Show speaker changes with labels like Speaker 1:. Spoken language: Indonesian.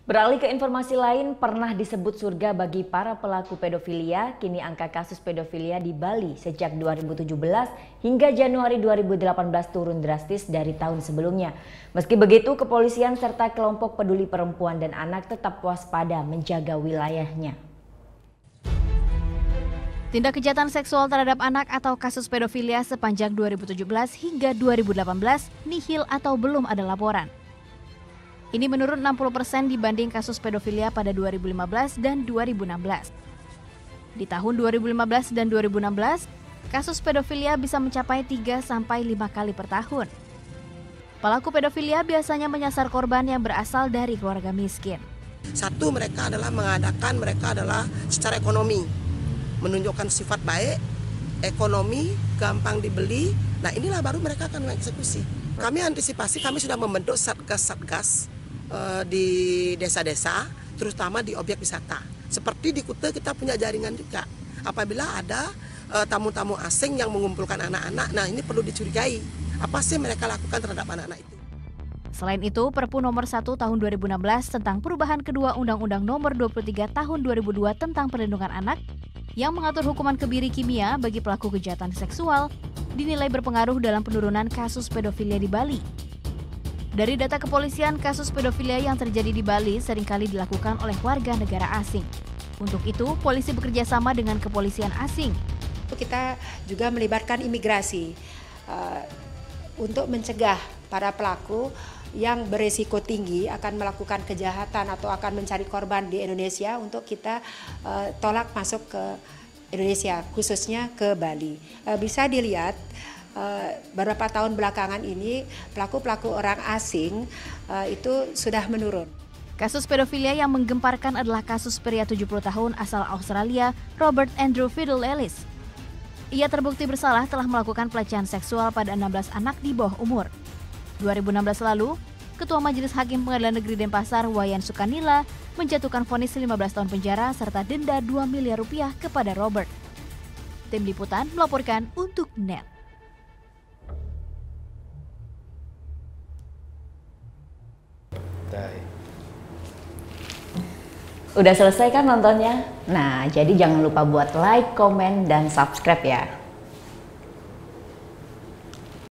Speaker 1: Beralih ke informasi lain, pernah disebut surga bagi para pelaku pedofilia, kini angka kasus pedofilia di Bali sejak 2017 hingga Januari 2018 turun drastis dari tahun sebelumnya. Meski begitu, kepolisian serta kelompok peduli perempuan dan anak tetap waspada menjaga wilayahnya.
Speaker 2: Tindak kejahatan seksual terhadap anak atau kasus pedofilia sepanjang 2017 hingga 2018 nihil atau belum ada laporan. Ini menurun 60% dibanding kasus pedofilia pada 2015 dan 2016. Di tahun 2015 dan 2016, kasus pedofilia bisa mencapai 3-5 kali per tahun. Pelaku pedofilia biasanya menyasar korban yang berasal dari keluarga miskin.
Speaker 3: Satu, mereka adalah secara ekonomi, menunjukkan sifat baik, ekonomi, gampang dibeli. Nah, inilah baru mereka akan mengeksekusi. Kami antisipasi, kami sudah membentuk satgas-satgas di desa-desa, terutama di objek wisata. Seperti di Kuta kita punya jaringan juga. Apabila ada tamu-tamu asing yang mengumpulkan anak-anak, nah ini perlu dicurigai. Apa sih mereka lakukan terhadap anak-anak itu?
Speaker 2: Selain itu, Perpu Nomor 1 Tahun 2016 tentang perubahan kedua Undang-Undang Nomor 23 Tahun 2002 tentang perlindungan anak yang mengatur hukuman kebiri kimia bagi pelaku kejahatan seksual dinilai berpengaruh dalam penurunan kasus pedofilia di Bali. Dari data kepolisian, kasus pedofilia yang terjadi di Bali seringkali dilakukan oleh warga negara asing. Untuk itu, polisi bekerja sama dengan kepolisian asing.
Speaker 4: Kita juga melibatkan imigrasi untuk mencegah para pelaku yang beresiko tinggi akan melakukan kejahatan atau akan mencari korban di Indonesia untuk kita tolak masuk ke Indonesia, khususnya ke Bali. Bisa dilihat beberapa tahun belakangan ini pelaku-pelaku orang asing itu sudah menurun.
Speaker 2: Kasus pedofilia yang menggemparkan adalah kasus pria 70 tahun asal Australia, Robert Andrew Fiddle Ellis. Ia terbukti bersalah telah melakukan pelecehan seksual pada 16 anak di bawah umur. 2016 lalu, Ketua Majelis Hakim Pengadilan Negeri Denpasar, Wayan Sukanila, menjatuhkan vonis 15 tahun penjara serta denda 2 miliar rupiah kepada Robert. Tim Liputan melaporkan untuk NET.
Speaker 1: Udah selesai kan nontonnya? Nah, jadi jangan lupa buat like, komen, dan subscribe ya.